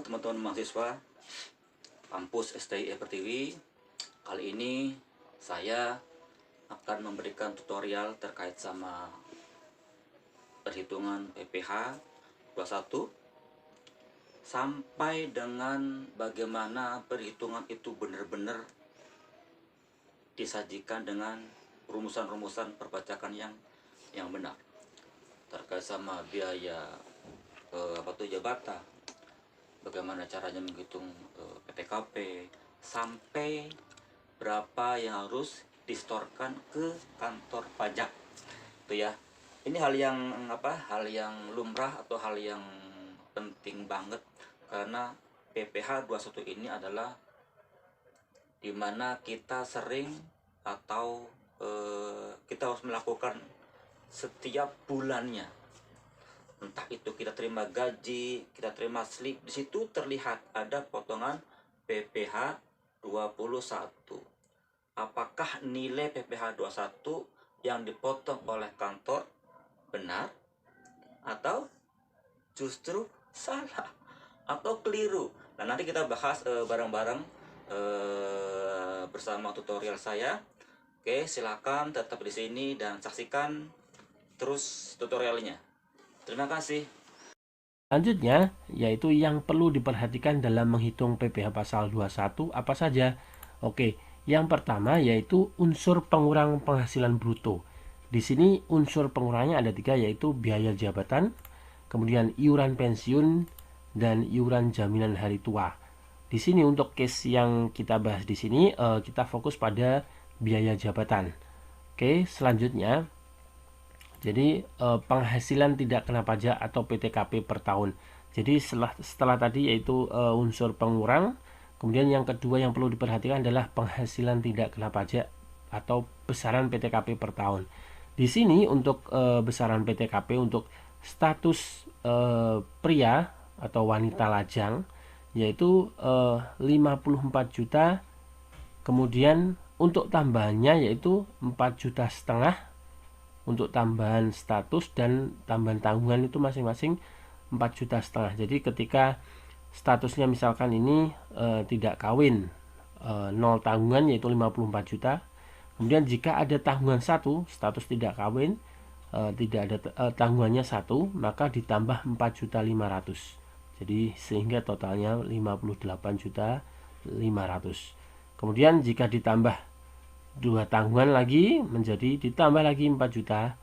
teman-teman mahasiswa kampus STI Pertiwi. Kali ini saya akan memberikan tutorial terkait sama perhitungan PPh 21 sampai dengan bagaimana perhitungan itu benar-benar disajikan dengan rumusan-rumusan perpajakan yang benar terkait sama biaya jabatan, bagaimana caranya menghitung PTKP, sampai berapa yang harus disetorkan ke kantor pajak. Itu ya. Ini hal yang lumrah atau hal yang penting banget, karena PPh 21 ini adalah dimana kita sering atau kita harus melakukan setiap bulannya. Entah itu kita terima gaji, kita terima slip, di situ terlihat ada potongan PPh 21. Apakah nilai PPh 21 yang dipotong oleh kantor benar atau justru salah atau keliru? Nah, nanti kita bahas bareng-bareng bersama tutorial saya. Oke, silakan tetap di sini dan saksikan terus tutorialnya. Terima kasih. Selanjutnya, yaitu yang perlu diperhatikan dalam menghitung PPh pasal 21 apa saja? Oke, yang pertama yaitu unsur pengurang penghasilan bruto. Di sini unsur pengurangnya ada 3, yaitu biaya jabatan, kemudian iuran pensiun, dan iuran jaminan hari tua. Di sini untuk case yang kita bahas di sini, kita fokus pada biaya jabatan. Oke, selanjutnya, jadi penghasilan tidak kena pajak atau PTKP per tahun. Jadi setelah tadi yaitu unsur pengurang, kemudian yang kedua yang perlu diperhatikan adalah penghasilan tidak kena pajak atau besaran PTKP per tahun. Di sini untuk besaran PTKP untuk status pria atau wanita lajang yaitu 54 juta, kemudian untuk tambahannya yaitu 4,5 juta untuk tambahan status, dan tambahan tanggungan itu masing-masing 4,5 juta. Jadi ketika statusnya misalkan ini tidak kawin, 0 tanggungan yaitu 54 juta. Kemudian jika ada tanggungan 1, status tidak kawin, tidak ada tanggungannya 1, maka ditambah 4,5 juta. Jadi sehingga totalnya 58,5 juta. Kemudian jika ditambah 2 tanggungan lagi menjadi ditambah lagi 4,5 juta,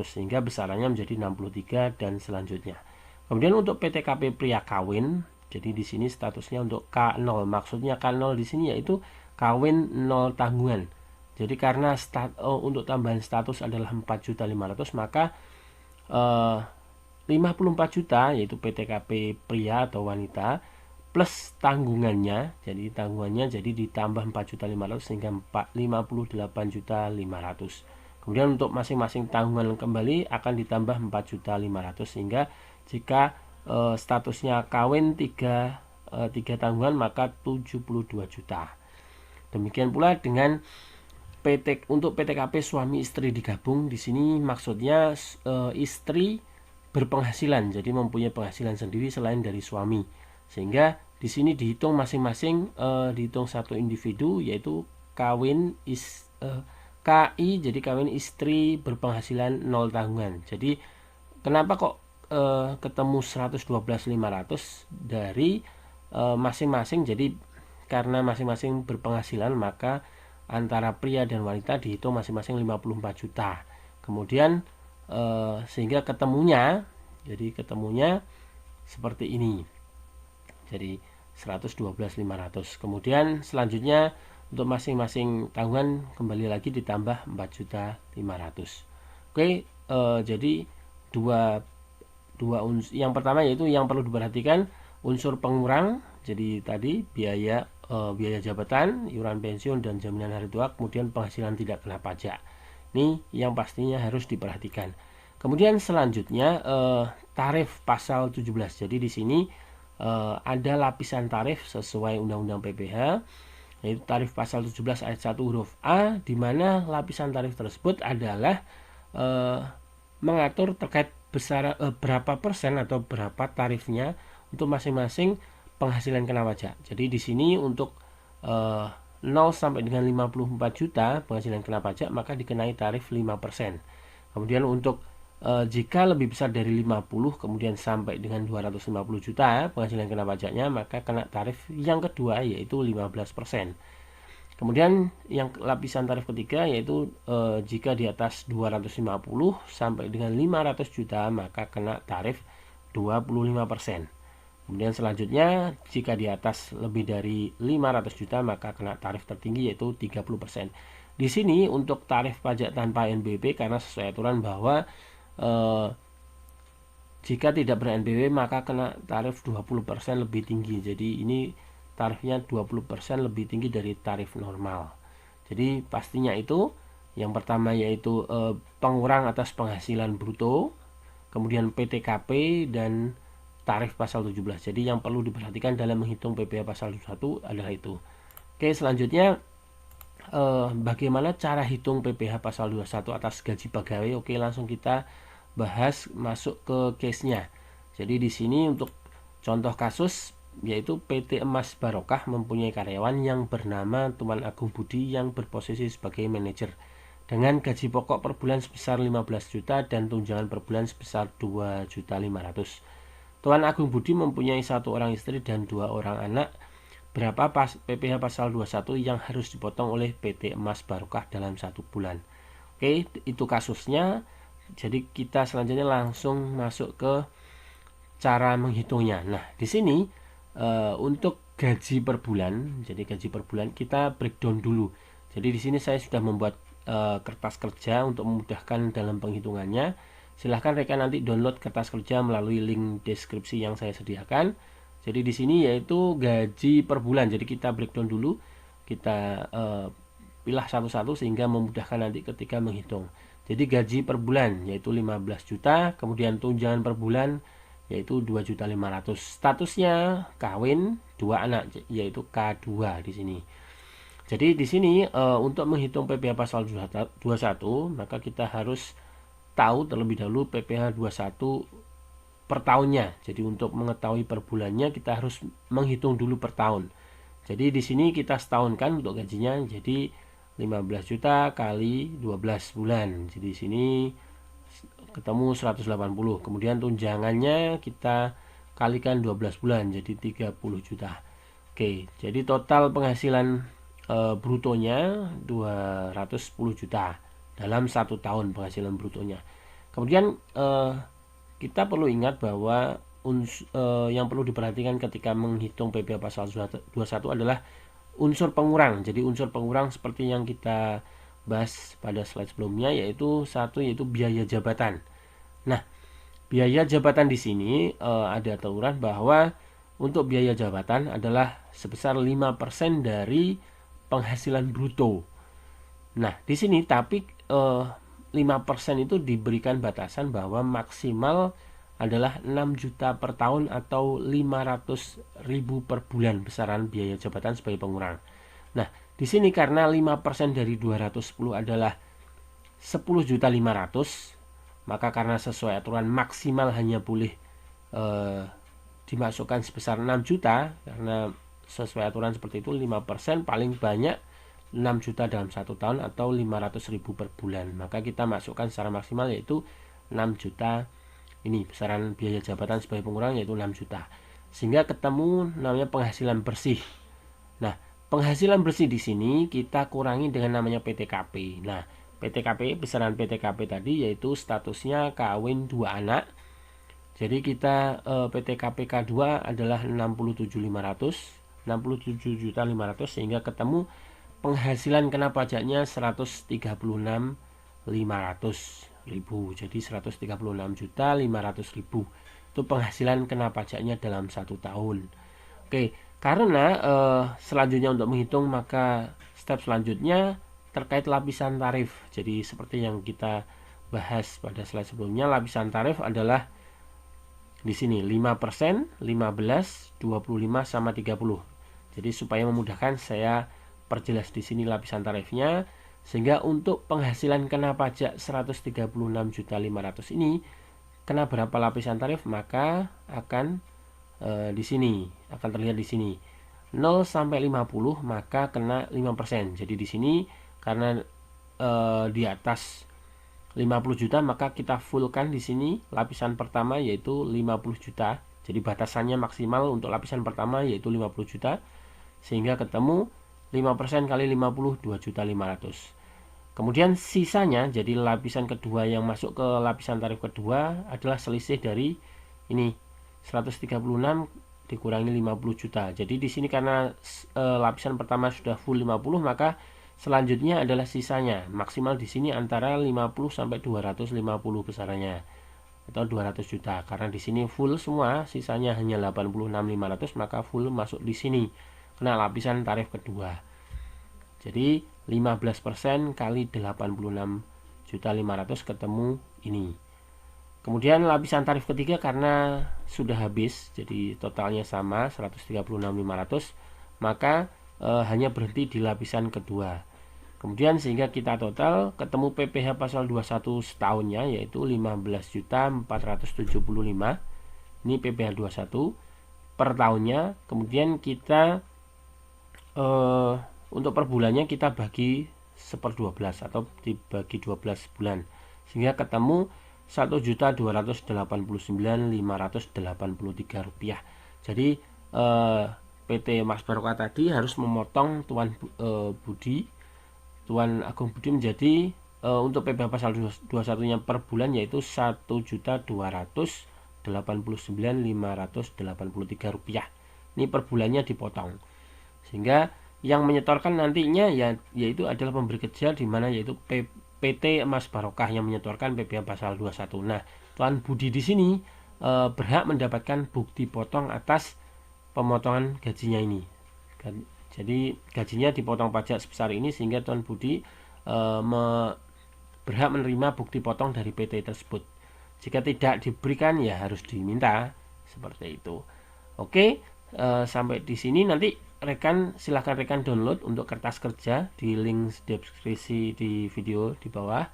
sehingga besarannya menjadi 63 dan selanjutnya. Kemudian untuk PTKP pria kawin, jadi di sini statusnya untuk K0. Maksudnya K0 di sini yaitu kawin 0 tanggungan. Jadi karena untuk tambahan status adalah 4,5 juta, maka 54 juta yaitu PTKP pria atau wanita plus tanggungannya, jadi ditambah 4,5 juta sehingga 58,5 juta. Kemudian untuk masing-masing tanggungan kembali akan ditambah 4,5 juta, sehingga jika statusnya kawin 3 tanggungan maka 72 juta. Demikian pula dengan untuk PTKP suami istri digabung. Di sini maksudnya istri berpenghasilan, jadi mempunyai penghasilan sendiri selain dari suami, sehingga di sini dihitung masing-masing, dihitung satu individu yaitu KI, jadi kawin istri berpenghasilan 0 tanggungan. Jadi kenapa kok ketemu 112.500 dari masing-masing? Jadi karena masing-masing berpenghasilan, maka antara pria dan wanita dihitung masing-masing 54 juta. Kemudian sehingga ketemunya seperti ini. Jadi 112.500. Kemudian selanjutnya untuk masing-masing tanggungan kembali lagi ditambah 4,5 juta. Oke, jadi dua yang pertama yaitu yang perlu diperhatikan unsur pengurang. Jadi tadi biaya jabatan, iuran pensiun, dan jaminan hari tua, kemudian penghasilan tidak kena pajak. Ini yang pastinya harus diperhatikan. Kemudian selanjutnya tarif pasal 17. Jadi di sini ada lapisan tarif sesuai Undang-Undang PPh, yaitu tarif pasal 17 ayat 1 huruf A, di mana lapisan tarif tersebut adalah mengatur terkait berapa persen atau berapa tarifnya untuk masing-masing penghasilan kena pajak. Jadi di sini untuk 0 sampai dengan 54 juta penghasilan kena pajak maka dikenai tarif 5%. Kemudian untuk jika lebih besar dari 50 kemudian sampai dengan 250 juta penghasilan kena pajaknya maka kena tarif yang kedua yaitu 15%. Kemudian yang lapisan tarif ketiga yaitu jika di atas 250 sampai dengan 500 juta maka kena tarif 25%. Kemudian selanjutnya jika di atas lebih dari 500 juta maka kena tarif tertinggi yaitu 30%. Di sini untuk tarif pajak tanpa NBP karena sesuai aturan bahwa jika tidak ber-NBP maka kena tarif 20% lebih tinggi. Jadi ini tarifnya 20% lebih tinggi dari tarif normal. Jadi pastinya itu yang pertama yaitu pengurang atas penghasilan bruto, kemudian PTKP dan tarif pasal 17. Jadi yang perlu diperhatikan dalam menghitung PPh pasal 21 adalah itu. Oke, selanjutnya bagaimana cara hitung PPh pasal 21 atas gaji pegawai? Oke, langsung kita bahas masuk ke case-nya. Jadi di sini untuk contoh kasus yaitu PT Emas Barokah mempunyai karyawan yang bernama Tuan Agung Budi yang berposisi sebagai manajer dengan gaji pokok per bulan sebesar 15 juta dan tunjangan per bulan sebesar 2.500.000. Tuan Agung Budi mempunyai 1 orang istri dan 2 orang anak. Berapa PPh pasal 21 yang harus dipotong oleh PT Emas Barokah dalam 1 bulan? Oke, itu kasusnya. Jadi kita selanjutnya langsung masuk ke cara menghitungnya. Nah, di sini untuk gaji per bulan, jadi gaji per bulan kita breakdown dulu. Jadi di sini saya sudah membuat kertas kerja untuk memudahkan dalam penghitungannya. Silahkan rekan nanti download kertas kerja melalui link deskripsi yang saya sediakan. Jadi di sini yaitu gaji per bulan. Jadi kita breakdown dulu, kita pilah satu-satu sehingga memudahkan nanti ketika menghitung. Jadi gaji per bulan yaitu 15 juta, kemudian tunjangan per bulan yaitu 2.500.000. Statusnya kawin, 2 anak yaitu K2 di sini. Jadi di sini untuk menghitung PPh pasal 21 maka kita harus tahu terlebih dahulu PPh 21 per tahunnya. Jadi untuk mengetahui per bulannya kita harus menghitung dulu per tahun. Jadi di sini kita setahunkan untuk gajinya. Jadi 15 juta kali 12 bulan. Jadi di sini ketemu 180. Kemudian tunjangannya kita kalikan 12 bulan jadi 30 juta. Oke, jadi total penghasilan brutonya 210 juta dalam 1 tahun penghasilan brutonya. Kemudian kita perlu ingat bahwa yang perlu diperhatikan ketika menghitung PPh pasal 21 adalah unsur pengurang. Jadi unsur pengurang seperti yang kita bahas pada slide sebelumnya yaitu yaitu biaya jabatan. Nah, biaya jabatan di sini ada aturan bahwa untuk biaya jabatan adalah sebesar 5% dari penghasilan bruto. Nah, di sini tapi 5% itu diberikan batasan bahwa maksimal adalah 6 juta per tahun atau 500.000 per bulan besaran biaya jabatan sebagai pengurang. Nah, di sini karena 5% dari 210 adalah 10.500.000, maka karena sesuai aturan maksimal hanya boleh dimasukkan sebesar 6 juta karena sesuai aturan seperti itu 5% paling banyak 6 juta dalam 1 tahun atau 500.000 per bulan. Maka kita masukkan secara maksimal yaitu 6 juta ini besaran biaya jabatan sebagai pengurang yaitu 6 juta. Sehingga ketemu namanya penghasilan bersih. Nah, penghasilan bersih di sini kita kurangi dengan namanya PTKP. Nah, PTKP besaran PTKP tadi yaitu statusnya kawin 2 anak. Jadi kita PTKP K2 adalah 67.500 sehingga ketemu penghasilan kena pajaknya 136.500.000. Jadi 136.500.000 itu penghasilan kena pajaknya dalam 1 tahun. Oke, karena selanjutnya untuk menghitung maka step selanjutnya terkait lapisan tarif. Jadi seperti yang kita bahas pada slide sebelumnya, lapisan tarif adalah di sini 5%, 15, 25 sama 30. Jadi supaya memudahkan saya perjelas di sini lapisan tarifnya sehingga untuk penghasilan kena pajak 136.500.000 ini kena berapa lapisan tarif maka akan di sini akan terlihat di sini 0 sampai 50 maka kena 5%. Jadi di sini karena di atas 50 juta maka kita fullkan di sini lapisan pertama yaitu 50 juta. Jadi batasannya maksimal untuk lapisan pertama yaitu 50 juta sehingga ketemu 5% kali 50 2.500.000. Kemudian sisanya jadi lapisan kedua yang masuk ke lapisan tarif kedua adalah selisih dari ini 136 dikurangi 50 juta. Jadi di sini karena lapisan pertama sudah full 50 maka selanjutnya adalah sisanya. Maksimal di sini antara 50 sampai 250 besarannya atau 200 juta. Karena di sini full semua, sisanya hanya 86.500 maka full masuk di sini. Kena lapisan tarif kedua. Jadi 15% kali 86.500.000 ketemu ini. Kemudian lapisan tarif ketiga karena sudah habis, jadi totalnya sama 136.500, maka hanya berhenti di lapisan kedua. Kemudian sehingga kita total ketemu PPh pasal 21 setahunnya yaitu 15.475. Ini PPh 21 per tahunnya. Kemudian kita untuk per bulannya kita bagi 1/12 atau dibagi 12 bulan sehingga ketemu Rp1.289.583. Jadi PT Mas Barokah tadi harus memotong Tuan Agung Budi menjadi untuk PPh pasal 21 nya per bulan yaitu Rp1.289.583. Ini per bulannya dipotong. Sehingga yang menyetorkan nantinya yaitu adalah pemberi kerja di mana yaitu PT Mas Barokah yang menyetorkan PPh pasal 21. Nah, Tuan Budi di sini berhak mendapatkan bukti potong atas pemotongan gajinya ini. Jadi gajinya dipotong pajak sebesar ini sehingga Tuan Budi berhak menerima bukti potong dari PT tersebut. Jika tidak diberikan ya harus diminta seperti itu. Oke, sampai di sini nanti silahkan rekan download untuk kertas kerja di link deskripsi di video di bawah.